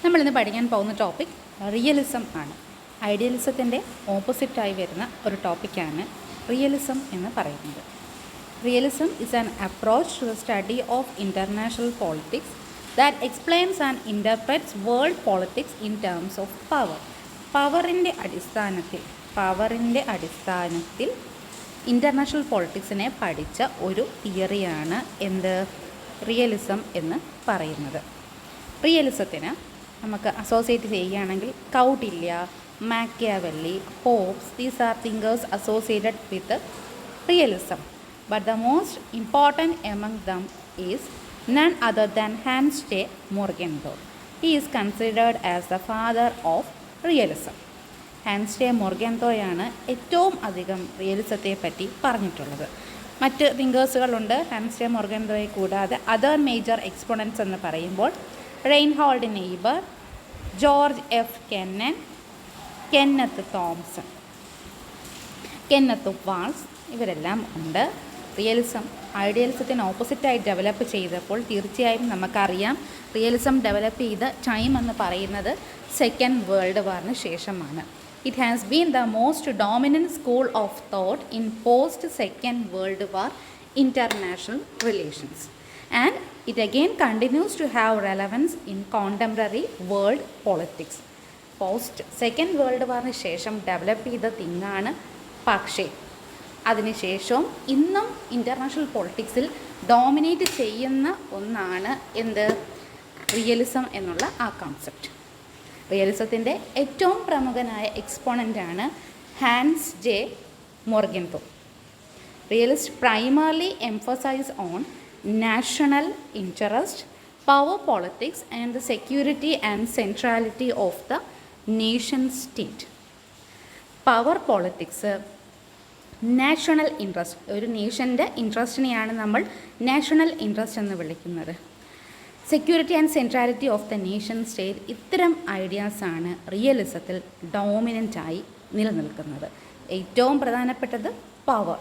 നമ്മളിന്ന് പഠിക്കാൻ പോകുന്ന ടോപ്പിക് റിയലിസം ആണ്. ഐഡിയലിസത്തിൻ്റെ ഓപ്പോസിറ്റായി വരുന്ന ഒരു ടോപ്പിക്കാണ് റിയലിസം എന്ന് പറയുന്നത്. Realism is an approach to the study of international politics that explains and interprets world politics in terms of power. പവറിൻ്റെ അടിസ്ഥാനത്തിൽ ഇൻ്റർനാഷണൽ പൊളിറ്റിക്സിനെ പഠിച്ച ഒരു തിയറിയാണ് എന്ത് റിയലിസം എന്ന് പറയുന്നത്. റിയലിസത്തിന് നമുക്ക് അസോസിയേറ്റ് ചെയ്യുകയാണെങ്കിൽ Kautilya, Machiavelli, Hobbes, these are thinkers associated with realism. But the most important among them is none other than Hans J. Morgenthau. He is considered as the father of realism. Hans J മൊർഗൻതോയാണ് ഏറ്റവും അധികം റിയലിസത്തെ പറ്റി പറഞ്ഞിട്ടുള്ളത്. മറ്റ് തിങ്കേഴ്സുകളുണ്ട് Hans J മൊർഗൻതോയെ കൂടാതെ. Other major exponents എന്ന് പറയുമ്പോൾ Reinhold Niebuhr, George F Kennan, Kenneth Thompson, Kenneth Waltz, ഇവരെല്ലാം ഉണ്ട്. റിയലിസം ഐഡിയലിസത്തിന് ഓപ്പോസിറ്റായി ഡെവലപ്പ് ചെയ്തപ്പോൾ തീർച്ചയായും നമുക്കറിയാം റിയലിസം ഡെവലപ്പ് ചെയ്ത ടൈം എന്ന് പറയുന്നത് സെക്കൻഡ് വേൾഡ് വാറിന് ശേഷമാണ്. It has been the most dominant school of thought in post-Second World War international relations. And it again continues to have relevance in contemporary world politics. Post-Second World Warന് ശേഷം develop ചെയ്ത തിങ്ങാണ്. പക്ഷേ അതിനുശേഷവും ഇന്നും international പൊളിറ്റിക്സിൽ dominate ചെയ്യുന്ന ഒന്നാണ് എന്ത് realism എന്നുള്ള ആ കോൺസെപ്റ്റ്. റിയലിസത്തിൻ്റെ ഏറ്റവും പ്രമുഖനായ എക്സ്പോണൻ്റാണ് Hans J Morgenthau. Realist primarily emphasise on national interest, power politics and the security and centrality of the nation state. Power politics, national interest, ഒരു നേഷൻ്റെ ഇൻട്രസ്റ്റിനെയാണ് നമ്മൾ നാഷണൽ ഇൻട്രസ്റ്റ് എന്ന് വിളിക്കുന്നത്. Security and centrality of the nation state, ഇത്തരം ഐഡിയാസാണ് റിയലിസത്തിൽ ഡോമിനൻ്റായി നിലനിൽക്കുന്നത്. ഏറ്റവും പ്രധാനപ്പെട്ടത് പവർ.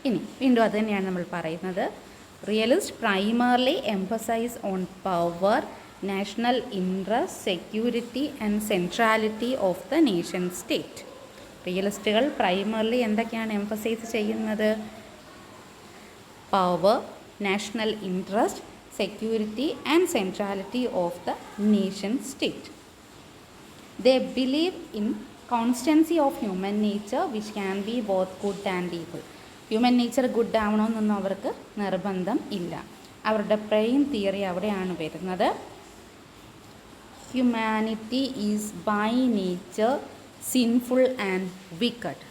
ഇനി വീണ്ടും അത് തന്നെയാണ് നമ്മൾ പറയുന്നത്. Realist primarily emphasise on power, national interest, security and centrality of the nation state. റിയലിസ്റ്റുകൾ പ്രൈമർലി എന്തൊക്കെയാണ് എംഫസൈസ് ചെയ്യുന്നത്? Power, national interest, security and centrality of the nation state. They believe in constancy of human nature which can be both good and evil. Human nature good ആവണമെന്നൊന്നും അവർക്ക് നിർബന്ധം ഇല്ല. അവരുടെ prime theory അവിടെയാണ് വരുന്നത്. Humanity is by nature sinful and wicked.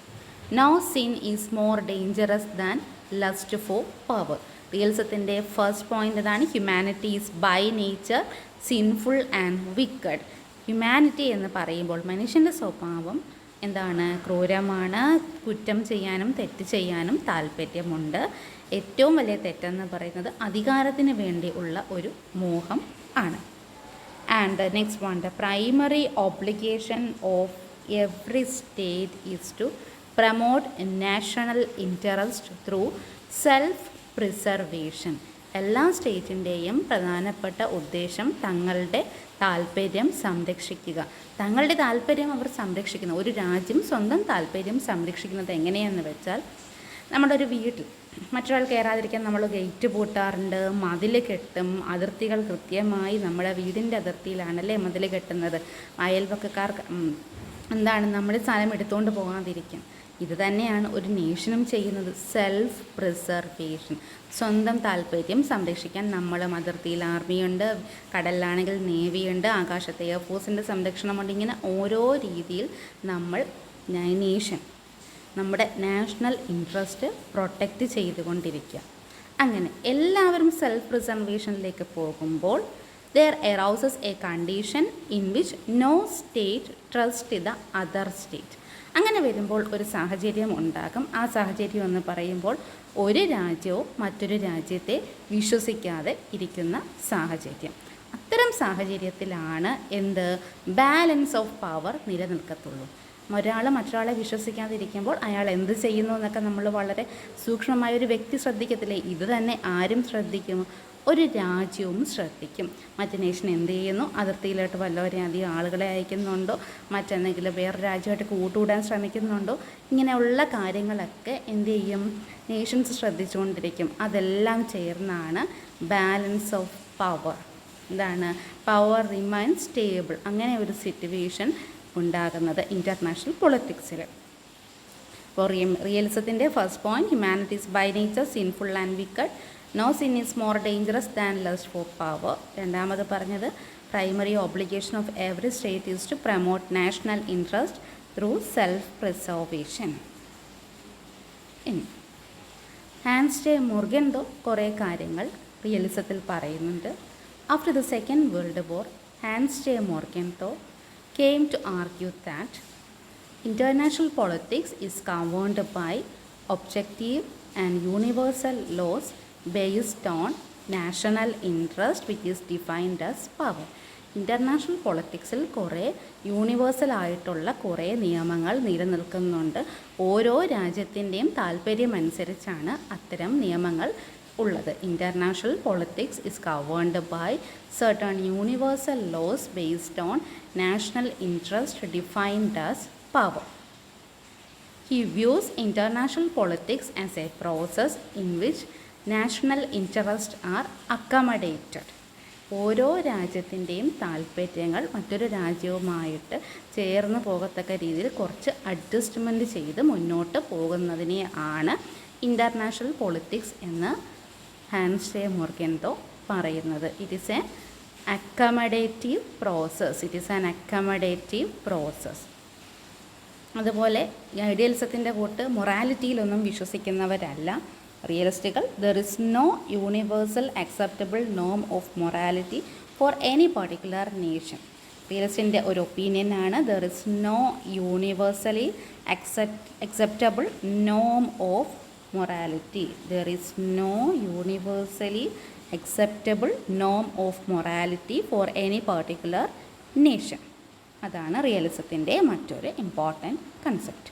No sin is more dangerous than lust for power. റിയലിസത്തിൻ്റെ first point ഇതാണ്. Humanity is by nature sinful and wicked. Humanity എന്ന് പറയുമ്പോൾ മനുഷ്യൻ്റെ സ്വഭാവം എന്താണ്? ക്രൂരമാണ്. കുറ്റം ചെയ്യാനും തെറ്റ് ചെയ്യാനും താല്പര്യമുണ്ട്. ഏറ്റവും വലിയ തെറ്റെന്ന് പറയുന്നത് അധികാരത്തിന് വേണ്ടി ഉള്ള ഒരു മോഹം ആണ്. And next one, the primary obligation of every state is to promote national interest through self preservation. എല്ലാ സ്റ്റേറ്റിൻ്റെയും പ്രധാനപ്പെട്ട ഉദ്ദേശം തങ്ങളുടെ താല്പര്യം സംരക്ഷിക്കുക. തങ്ങളുടെ താല്പര്യം അവർ സംരക്ഷിക്കുന്നു. ഒരു രാജ്യം സ്വന്തം താല്പര്യം സംരക്ഷിക്കുന്നത് എങ്ങനെയെന്ന് വെച്ചാൽ, നമ്മുടെ ഒരു വീട്ടിൽ മറ്റൊരാൾ കയറാതിരിക്കാൻ നമ്മൾ ഗേറ്റ് പൂട്ടാറുണ്ട്, മതിൽ കെട്ടും. അതിർത്തികൾ കൃത്യമായി നമ്മുടെ വീടിൻ്റെ അതിർത്തിയിലാണല്ലേ മതിൽ കെട്ടുന്നത്. അയൽപക്കക്കാർ എന്താണ് നമ്മുടെ സ്ഥലം എടുത്തുകൊണ്ട് പോകാതിരിക്കാൻ. ഇത് തന്നെയാണ് ഒരു നേഷനും ചെയ്യുന്നത്, സെൽഫ് പ്രിസർവേഷൻ. സ്വന്തം താല്പര്യം സംരക്ഷിക്കാൻ നമ്മളും അതിർത്തിയിൽ ആർമിയുണ്ട്, കടലിലാണെങ്കിൽ നേവിയുണ്ട്, ആകാശത്തെ എയർഫോഴ്സിൻ്റെ സംരക്ഷണമുണ്ട്. ഇങ്ങനെ ഓരോ രീതിയിൽ നമ്മൾ നേഷൻ നമ്മുടെ നാഷണൽ ഇൻട്രസ്റ്റ് പ്രൊട്ടക്റ്റ് ചെയ്തുകൊണ്ടിരിക്കുക. അങ്ങനെ എല്ലാവരും സെൽഫ് പ്രിസർവേഷനിലേക്ക് പോകുമ്പോൾ there arises a condition in which no state trusts the other state. അങ്ങനെ വരുമ്പോൾ ഒരു സാഹചര്യം ഉണ്ടാകും. ആ സാഹചര്യം എന്ന് പറയുമ്പോൾ ഒരു രാജ്യവും മറ്റൊരു രാജ്യത്തെ വിശ്വസിക്കാതെ ഇരിക്കുന്ന സാഹചര്യം. അത്തരം സാഹചര്യത്തിലാണ് എന്ത് ബാലൻസ് ഓഫ് പവർ നിലനിൽക്കത്തുള്ളൂ. ഒരാൾ മറ്റൊരാളെ വിശ്വസിക്കാതിരിക്കുമ്പോൾ അയാൾ എന്ത് ചെയ്യുന്നു എന്നൊക്കെ നമ്മൾ വളരെ സൂക്ഷ്മമായൊരു വ്യക്തി ശ്രദ്ധിക്കത്തില്ലേ? ഇത് തന്നെ ആരും ശ്രദ്ധിക്കും? ഒരു രാജ്യവും ശ്രദ്ധിക്കും. മറ്റ് നേഷൻ എന്ത് ചെയ്യുന്നു, അതിർത്തിയിലോട്ട് വല്ലവരെയും അധികം ആളുകളെ അയക്കുന്നുണ്ടോ, മറ്റെന്തെങ്കിലും വേറെ രാജ്യമായിട്ട് കൂട്ടുകൂടാൻ ശ്രമിക്കുന്നുണ്ടോ, ഇങ്ങനെയുള്ള കാര്യങ്ങളൊക്കെ എന്ത് ചെയ്യും, നേഷൻസ് ശ്രദ്ധിച്ചുകൊണ്ടിരിക്കും. അതെല്ലാം ചേർന്നാണ് ബാലൻസ് ഓഫ് പവർ. എന്താണ്? Power remain stable. അങ്ങനെ ഒരു സിറ്റുവേഷൻ ഉണ്ടാകുന്നത് ഇൻ്റർനാഷണൽ പൊളിറ്റിക്സിൽ. അപ്പോൾ റിയലിസത്തിൻ്റെ first point, humanity is by nature sinful and wicked. No sin is more dangerous than lust for power. രണ്ടാമത് പറഞ്ഞത്, primary obligation of every state is to promote national interest through self preservation. ഇനി Hans J Morgenthau കുറേ കാര്യങ്ങൾ റിയലിസത്തിൽ പറയുന്നുണ്ട്. After the second world war, Hans J Morgenthau came to argue that international politics is governed by objective and universal laws based on national interest, which is defined as power. International പൊളിറ്റിക്സിൽ കുറേ universal ആയിട്ടുള്ള കുറേ നിയമങ്ങൾ നിലനിൽക്കുന്നുണ്ട്. ഓരോ രാജ്യത്തിൻ്റെയും താല്പര്യമനുസരിച്ചാണ് അത്തരം നിയമങ്ങൾ ഉള്ളത്. International politics is governed by certain universal laws based on national interest defined as power. He views international politics as a process in which national interests are accommodated. ഓരോ രാജ്യത്തിൻ്റെയും താല്പര്യങ്ങൾ മറ്റൊരു രാജ്യവുമായിട്ട് ചേർന്ന് പോകത്തക്ക രീതിയിൽ കുറച്ച് അഡ്ജസ്റ്റ്മെൻറ്റ് ചെയ്ത് മുന്നോട്ട് പോകുന്നതിനെ ആണ് ഇൻ്റർനാഷണൽ പൊളിറ്റിക്സ് എന്ന് ഹാൻസ് ജെ മുർഗൻതോ പറയുന്നത്. It is a accommodative process. It is an accommodative process. അതുപോലെ ഐഡിയലിസത്തിൻ്റെ കൂട്ട് മൊറാലിറ്റിയിലൊന്നും വിശ്വസിക്കുന്നവരല്ല റിയലിസ്റ്റുകൾ. There is no universal acceptable നോം of morality for any particular nation. റിയലിസ്റ്റിൻ്റെ ഒരു ഒപ്പീനിയനാണ്, there is no universally acceptable നോം of morality. There is no universally acceptable norm of morality for any particular nation. അതാണ് റിയലിസത്തിൻ്റെ മറ്റൊരു ഇമ്പോർട്ടൻറ്റ് കൺസെപ്റ്റ്.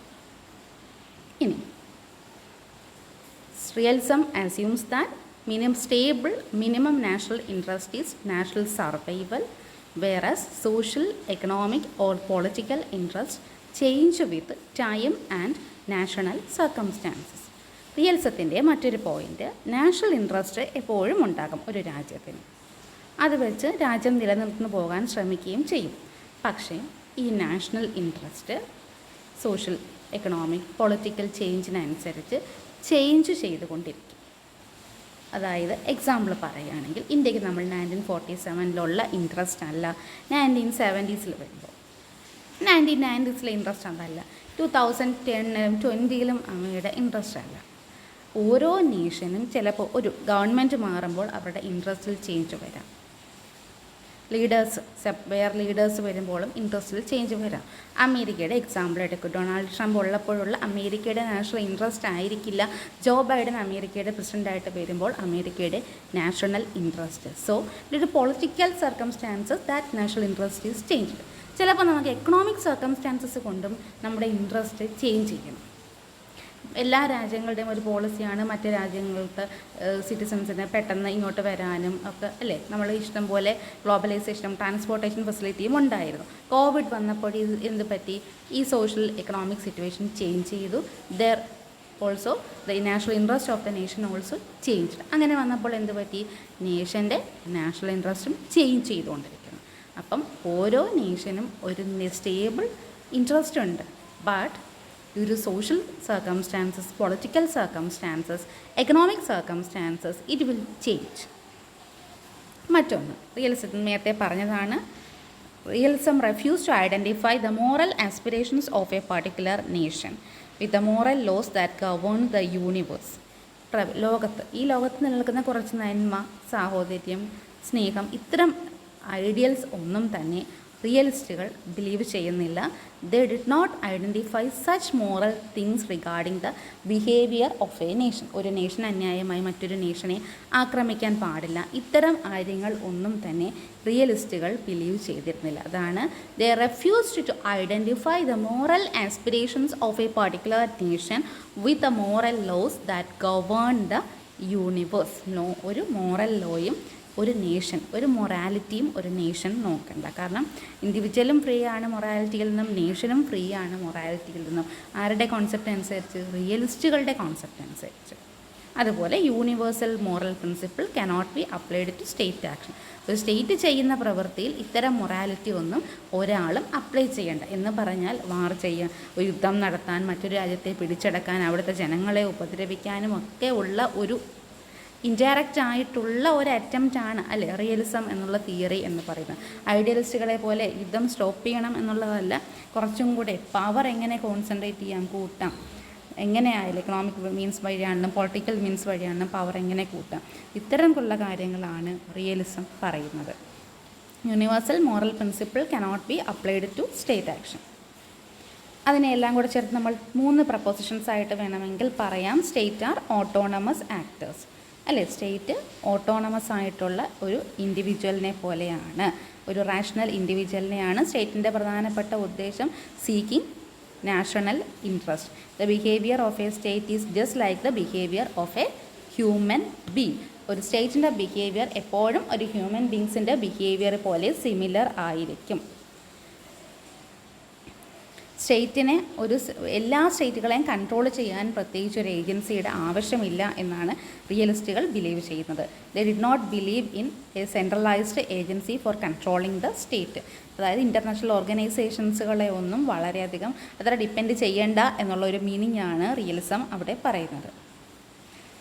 ഇനി realism assumes that minimum national interest is national survival, whereas social, economic or political interests change with time and national circumstances. റിയലിസത്തിൻ്റെ മറ്റൊരു point, national interest എപ്പോഴും ഉണ്ടാകും ഒരു രാജ്യത്തിന്. അത് വെച്ച് രാജ്യം നിലനിർത്തുന്നു പോകാൻ ശ്രമിക്കുകയും ചെയ്യും. പക്ഷേ ഈ national interest social, economic, political ചേഞ്ചിനനുസരിച്ച് ചേഞ്ച് ചെയ്തുകൊണ്ടിരിക്കും. അതായത് എക്സാമ്പിൾ പറയുകയാണെങ്കിൽ, ഇന്ത്യക്ക് നമ്മൾ 1947 ഇൻട്രസ്റ്റ് അല്ല 1970s വരുമ്പോൾ, 1990s ഇൻട്രസ്റ്റ് അതല്ല 2010-20 അവയുടെ ഇൻട്രസ്റ്റ് അല്ല. ഓരോ നേഷനും ചിലപ്പോൾ ഒരു ഗവൺമെൻറ് മാറുമ്പോൾ അവരുടെ ഇൻട്രസ്റ്റിൽ ചേഞ്ച് വരാം. വേറെ ലീഡേഴ്സ് വരുമ്പോഴും ഇൻട്രസ്റ്റിൽ ചേഞ്ച് വരാം. അമേരിക്കയുടെ എക്സാമ്പിൾ എടുക്കും. ഡൊണാൾഡ് ട്രംപ് ഉള്ളപ്പോഴുള്ള അമേരിക്കയുടെ നാഷണൽ ഇൻട്രസ്റ്റ് ആയിരിക്കില്ല ജോ ബൈഡൻ അമേരിക്കയുടെ പ്രസിഡൻ്റായിട്ട് വരുമ്പോൾ അമേരിക്കയുടെ national interest. So due to political circumstances that national interest is changed. ചിലപ്പോൾ നമുക്ക് എക്കണോമിക് സർക്കംസ്റ്റാൻസസ് കൊണ്ടും നമ്മുടെ ഇൻട്രസ്റ്റ് ചേഞ്ച് ചെയ്യണം. എല്ലാ രാജ്യങ്ങളുടെയും ഒരു പോളിസിയാണ് മറ്റ് രാജ്യങ്ങൾക്ക് സിറ്റിസൺസിന് പെട്ടെന്ന് ഇങ്ങോട്ട് വരാനും ഒക്കെ അല്ലേ. നമ്മൾ ഇഷ്ടം പോലെ ഗ്ലോബലൈസേഷനും ട്രാൻസ്പോർട്ടേഷൻ ഫെസിലിറ്റിയും ഉണ്ടായിരുന്നു. കോവിഡ് വന്നപ്പോൾ എന്ത് പറ്റി? ഈ സോഷ്യൽ എക്കണോമിക് സിറ്റുവേഷൻ ചേഞ്ച് ചെയ്തു. There also the national interest of the nation also changed. അങ്ങനെ വന്നപ്പോൾ എന്ത് പറ്റി? നേഷൻ്റെ നാഷണൽ ഇൻട്രസ്റ്റും ചേഞ്ച് ചെയ്തുകൊണ്ടിരിക്കുന്നു. അപ്പം ഓരോ നേഷനും ഒരു സ്റ്റേബിൾ ഇൻട്രസ്റ്റ് ഉണ്ട്. But due to social circumstances, political circumstances, economic circumstances, it will change. മറ്റൊന്ന് റിയലിസം നേരത്തെ പറഞ്ഞതാണ്. Realism refuse to identify the moral aspirations of a particular nation with the moral laws that govern the universe. ഈ ലോകത്ത് നിലനിൽക്കുന്ന കുറച്ച് നന്മ, സാഹോദര്യം, സ്നേഹം, ഇത്തരം ഐഡിയൽസ് ഒന്നും തന്നെ റിയലിസ്റ്റുകൾ ബിലീവ് ചെയ്യുന്നില്ല. They did not identify such moral things regarding the behaviour of a nation. ഒരു നേഷൻ അന്യായമായി മറ്റൊരു നേഷനെ ആക്രമിക്കാൻ പാടില്ല. ഇത്തരം കാര്യങ്ങൾ ഒന്നും തന്നെ റിയലിസ്റ്റുകൾ ബിലീവ് ചെയ്തിരുന്നില്ല. അതാണ് they refused to identify the moral aspirations of a particular nation with the moral laws that govern the universe. ഒരു മോറൽ ലോയും ഒരു നേഷൻ, ഒരു മൊറാലിറ്റിയും ഒരു നേഷൻ നോക്കണ്ട. കാരണം ഇൻഡിവിജ്വലും ഫ്രീ ആണ് മൊറാലിറ്റിയിൽ നിന്നും, നേഷനും ഫ്രീ ആണ് മൊറാലിറ്റിയിൽ നിന്നും. ആരുടെ കോൺസെപ്റ്റ് അനുസരിച്ച്? റിയലിസ്റ്റുകളുടെ കോൺസെപ്റ്റ് അനുസരിച്ച്. അതുപോലെ universal moral principle cannot be applied to state action. ഒരു സ്റ്റേറ്റ് ചെയ്യുന്ന പ്രവൃത്തിയിൽ ഇത്തരം മൊറാലിറ്റി ഒന്നും ഒരാളും അപ്ലൈ ചെയ്യേണ്ട. എന്ന് പറഞ്ഞാൽ വാർ ചെയ്യാൻ, ഒരു യുദ്ധം നടത്താൻ, മറ്റൊരു രാജ്യത്തെ പിടിച്ചടക്കാൻ, അവിടുത്തെ ജനങ്ങളെ ഉപദ്രവിക്കാനും ഒക്കെ ഉള്ള ഒരു ഇൻഡയറക്റ്റ് ആയിട്ടുള്ള ഒരു അറ്റംപ്റ്റാണ് അല്ലേ റിയലിസം എന്നുള്ള തിയറി എന്ന് പറയുന്നത്. ഐഡിയലിസ്റ്റുകളെ പോലെ യുദ്ധം സ്റ്റോപ്പ് ചെയ്യണം എന്നുള്ളതല്ല, കുറച്ചും കൂടെ പവർ എങ്ങനെ കോൺസെൻട്രേറ്റ് ചെയ്യാം, കൂട്ടാം, എങ്ങനെയായാലും എക്കണോമിക് മീൻസ് വഴിയാണെന്നും പൊളിറ്റിക്കൽ മീൻസ് വഴിയാണെന്നും പവർ എങ്ങനെ കൂട്ടാം, ഇത്തരമുള്ള കാര്യങ്ങളാണ് റിയലിസം പറയുന്നത്. Universal moral principle cannot be applied to state action. അതിനെല്ലാം കൂടെ ചേർത്ത് നമ്മൾ 3 പ്രപ്പോസിഷൻസ് ആയിട്ട് വേണമെങ്കിൽ പറയാം. സ്റ്റേറ്റ് ആർ ഓട്ടോണമസ് ആക്ടേഴ്സ് അല്ലേ. സ്റ്റേറ്റ് ഓട്ടോണമസ് ആയിട്ടുള്ള ഒരു ഇൻഡിവിജ്വലിനെ പോലെയാണ്, ഒരു റാഷണൽ ഇൻഡിവിജ്വലിനെയാണ്. സ്റ്റേറ്റിൻ്റെ പ്രധാനപ്പെട്ട ഉദ്ദേശം seeking national interest. The behaviour of A state is just like the behaviour of A human being. ഒരു സ്റ്റേറ്റിൻ്റെ ബിഹേവിയർ എപ്പോഴും ഒരു ഹ്യൂമൻ ബീങ്സിൻ്റെ ബിഹേവിയർ പോലെ സിമിലർ ആയിരിക്കും. സ്റ്റേറ്റിനെ എല്ലാ സ്റ്റേറ്റുകളെയും കൺട്രോൾ ചെയ്യാൻ പ്രത്യേകിച്ച് ഒരു ഏജൻസിയുടെ ആവശ്യമില്ല എന്നാണ് റിയലിസ്റ്റുകൾ ബിലീവ് ചെയ്യുന്നത്. They did not believe in a centralised agency for controlling the state. അതായത് ഇൻ്റർനാഷണൽ ഓർഗനൈസേഷൻസുകളെ ഒന്നും വളരെയധികം അത്ര ഡിപ്പെൻഡ് ചെയ്യേണ്ട എന്നുള്ള ഒരു മീനിങ് ആണ് റിയലിസം അവിടെ പറയുന്നത്.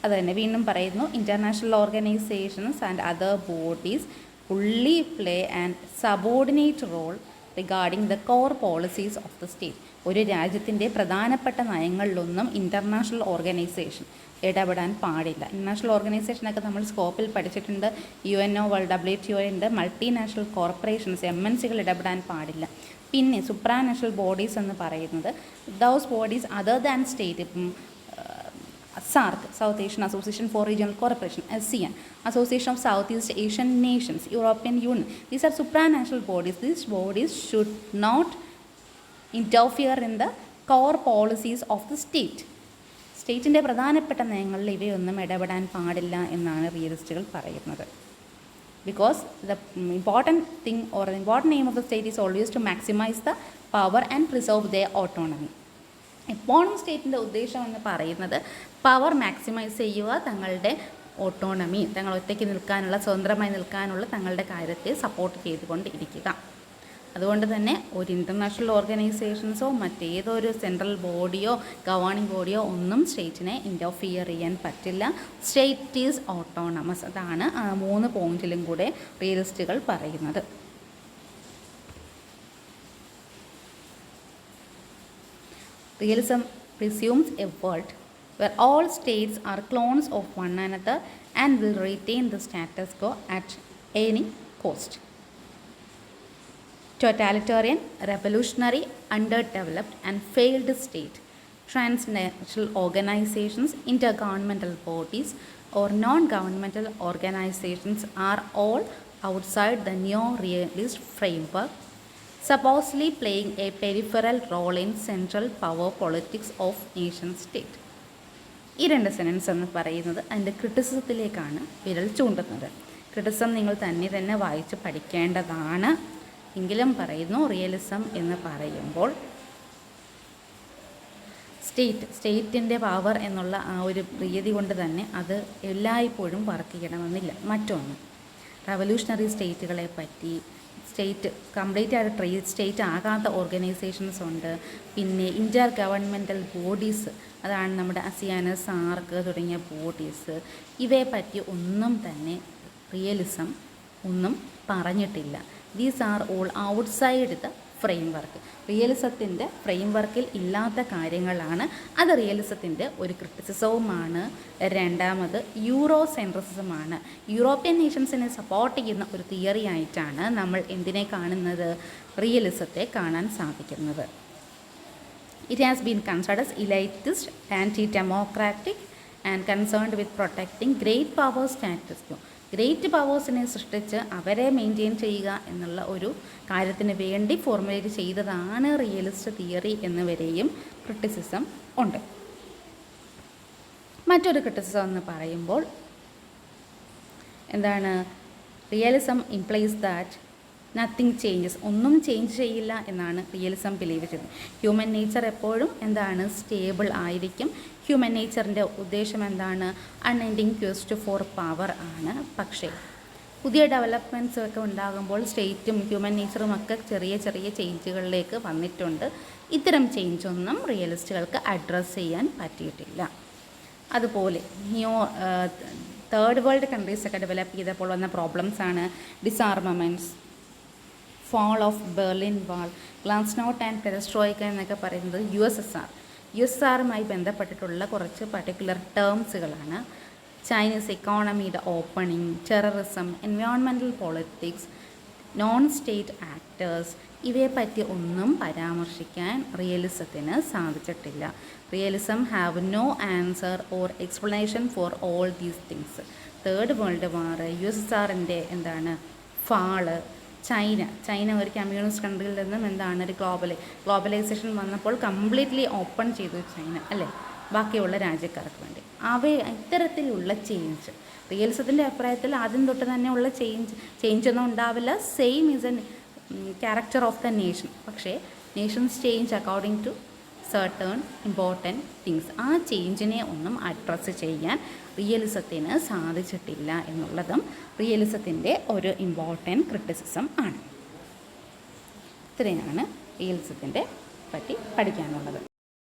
അത് തന്നെ വീണ്ടും പറയുന്നു, international organisations and other bodies fully play and subordinate role regarding the core policies of the state. ഒരു രാജ്യത്തിൻ്റെ പ്രധാനപ്പെട്ട നയങ്ങളിലൊന്നും ഇൻ്റർനാഷണൽ ഓർഗനൈസേഷൻ ഇടപെടാൻ പാടില്ല. ഇൻ്റർനാഷണൽ ഓർഗനൈസേഷനൊക്കെ നമ്മൾ സ്കോപ്പിൽ പഠിച്ചിട്ടുണ്ട്. UNO, WTO ഉണ്ട്. മൾട്ടിനാഷണൽ കോർപ്പറേഷൻസ് MNCകൾ ഇടപെടാൻ പാടില്ല. പിന്നെ സുപ്രാനാഷണൽ ബോഡീസ് എന്ന് പറയുന്നത് those bodies other than state, ഇപ്പം SAARC, South Asian Association for Regional Cooperation, ASEAN, Association of Southeast Asian Nations, European Union. These are supranational bodies. These bodies should not interfere in the core policies of the state. സ്റ്റേറ്റിൻ്റെ പ്രധാനപ്പെട്ട നയങ്ങളിൽ ഇവയൊന്നും ഇടപെടാൻ പാടില്ല എന്നാണ് റിയലിസ്റ്റുകൾ പറയുന്നത്. Because the important thing or the important aim of the state is always to maximize the power and preserve their autonomy. എപ്പോഴും സ്റ്റേറ്റിൻ്റെ ഉദ്ദേശം എന്ന് പറയുന്നത് പവർ മാക്സിമൈസ് ചെയ്യുക, തങ്ങളുടെ ഓട്ടോണമി, തങ്ങൾ ഒറ്റയ്ക്ക് നിൽക്കാനുള്ള, സ്വതന്ത്രമായി നിൽക്കാനുള്ള തങ്ങളുടെ കാര്യത്തെ സപ്പോർട്ട് ചെയ്തുകൊണ്ട് ഇരിക്കുക. അതുകൊണ്ട് തന്നെ ഒരു ഇൻ്റർനാഷണൽ ഓർഗനൈസേഷൻസോ മറ്റേതൊരു സെൻട്രൽ ബോഡിയോ ഗവേണിംഗ് ബോഡിയോ ഒന്നും സ്റ്റേറ്റിനെ ഇൻ്റർഫിയർ ചെയ്യാൻ പറ്റില്ല. State is autonomous. അതാണ് 3 പോയിന്റിലും കൂടെ റിയലിസ്റ്റുകൾ പറയുന്നത്. Realism presumes a world where all states are clones of one another and will retain the status quo at any cost. Totalitarian, revolutionary, underdeveloped and failed state, transnational organizations, intergovernmental bodies or non-governmental organizations are all outside the neo-realist framework, supposedly playing a peripheral role in central power politics of nation state. ഈ 2 sentence എന്ന് പറയുന്നത് അതിൻ്റെ ക്രിറ്റിസിസത്തിലേക്കാണ് വിരൽ ചൂണ്ടുന്നത്. Criticism നിങ്ങൾ തന്നെ വായിച്ച് പഠിക്കേണ്ടതാണ്. എങ്കിലും പറയുന്നു, റിയലിസം എന്ന് പറയുമ്പോൾ സ്റ്റേറ്റിൻ്റെ പവർ എന്നുള്ള ആ ഒരു രീതി കൊണ്ട് തന്നെ അത് എല്ലായ്പ്പോഴും വർക്ക് ചെയ്യണമെന്നില്ല. മറ്റൊന്ന്, റവല്യൂഷണറി സ്റ്റേറ്റുകളെ പറ്റി, സ്റ്റേറ്റ് കംപ്ലീറ്റ് ആയിട്ട് സ്റ്റേറ്റ് ആകാത്ത ഓർഗനൈസേഷൻസ് ഉണ്ട്. പിന്നെ ഇൻ്റർ ഗവൺമെൻറ്റൽ ബോഡീസ്, അതാണ് നമ്മുടെ ASEAN, SAARC തുടങ്ങിയ ബോഡീസ്. ഇവയെപ്പറ്റി ഒന്നും തന്നെ റിയലിസം ഒന്നും പറഞ്ഞിട്ടില്ല. These are all outside the framework. റിയലിസത്തിൻ്റെ ഫ്രെയിംവർക്കിൽ ഇല്ലാത്ത കാര്യങ്ങളാണ്, അത് റിയലിസത്തിൻ്റെ ഒരു ക്രിറ്റിസിസവുമാണ്. രണ്ടാമത് യൂറോ സെൻട്രിസിസമാണ്. യൂറോപ്യൻ നേഷൻസിനെ സപ്പോർട്ട് ചെയ്യുന്ന ഒരു തിയറി ആയിട്ടാണ് നമ്മൾ എന്തിനെ കാണുന്നത്, റിയലിസത്തെ കാണാൻ സാധിക്കുന്നത്. It has been considered as elitist, anti-democratic and concerned with protecting great power status quo. Great പവേഴ്സിനെ സൃഷ്ടിച്ച് അവരെ മെയിൻറ്റെയിൻ ചെയ്യുക എന്നുള്ള ഒരു കാര്യത്തിന് വേണ്ടി ഫോർമുലേറ്റ് ചെയ്തതാണ് റിയലിസ്റ്റ് തിയറി എന്നുവരെയും ക്രിറ്റിസിസം ഉണ്ട്. മറ്റൊരു ക്രിറ്റിസിസം എന്ന് പറയുമ്പോൾ എന്താണ്, realism implies that nothing changes, ഒന്നും ചേഞ്ച് ചെയ്യില്ല എന്നാണ് റിയലിസം ബിലീവ് ചെയ്യുന്നത്. ഹ്യൂമൻ നേച്ചർ എപ്പോഴും എന്താണ്, സ്റ്റേബിൾ ആയിരിക്കും. ഹ്യൂമൻ നേച്ചറിൻ്റെ ഉദ്ദേശം എന്താണ്, അൺഎൻഡിങ് ക്വസ്റ്റ് ഫോർ പവർ ആണ്. പക്ഷേ പുതിയ ഡെവലപ്മെൻറ്റ്സ് ഒക്കെ ഉണ്ടാകുമ്പോൾ സ്റ്റേറ്റും ഹ്യൂമൻ നേച്ചറും ഒക്കെ ചെറിയ ചെറിയ ചേഞ്ചുകളിലേക്ക് വന്നിട്ടുണ്ട്. ഇത്തരം ചേഞ്ചൊന്നും റിയലിസ്റ്റുകൾക്ക് അഡ്രസ്സ് ചെയ്യാൻ പറ്റിയിട്ടില്ല. അതുപോലെ തേർഡ് വേൾഡ് കൺട്രീസൊക്കെ ഡെവലപ്പ് ചെയ്തപ്പോൾ വന്ന പ്രോബ്ലംസാണ് disarmaments, fall of Berlin wall, glasnost and perestroika എന്നൊക്കെ പറയുന്നത് യു എസ് എസ് ആറുമായി ബന്ധപ്പെട്ടിട്ടുള്ള കുറച്ച് പർട്ടിക്കുലർ ടേംസുകളാണ്. ചൈനീസ് എക്കോണമിയുടെ opening, terrorism, environmental politics, non state actors, ഇവയെപ്പറ്റി ഒന്നും പരാമർശിക്കാൻ റിയലിസത്തിന് സാധിച്ചിട്ടില്ല. Realism have no answer or explanation for all these things. Third world war, USSRൻ്റെ എന്താണ് ഫാള്, ചൈന ഒരു കമ്മ്യൂണിസ്റ്റ് കൺട്രിയിൽ നിന്നും എന്താണ് ഒരു ഗ്ലോബലൈസേഷൻ വന്നപ്പോൾ കംപ്ലീറ്റ്ലി ഓപ്പൺ ചെയ്തു ചൈന, അല്ലേ, ബാക്കിയുള്ള രാജ്യക്കാർക്ക് വേണ്ടി. ഇത്തരത്തിലുള്ള ചേഞ്ച് റിയലിസത്തിൻ്റെ അഭിപ്രായത്തിൽ ആദ്യം തൊട്ട് തന്നെ ഉള്ള ചേഞ്ചൊന്നും ഉണ്ടാവില്ല. Same is an character of the nation. പക്ഷേ nations change according to certain important things. ആ ചേഞ്ചിനെ ഒന്നും അഡ്രസ്സ് ചെയ്യാൻ റിയലിസത്തിന് സാധിച്ചിട്ടില്ല എന്നുള്ളതും റിയലിസത്തിൻ്റെ ഒരു ഇമ്പോർട്ടൻറ്റ് ക്രിറ്റിസിസം ആണ്. ഇത്രയാണ് റിയലിസത്തിൻ്റെ പറ്റി പഠിക്കാനുള്ളത്.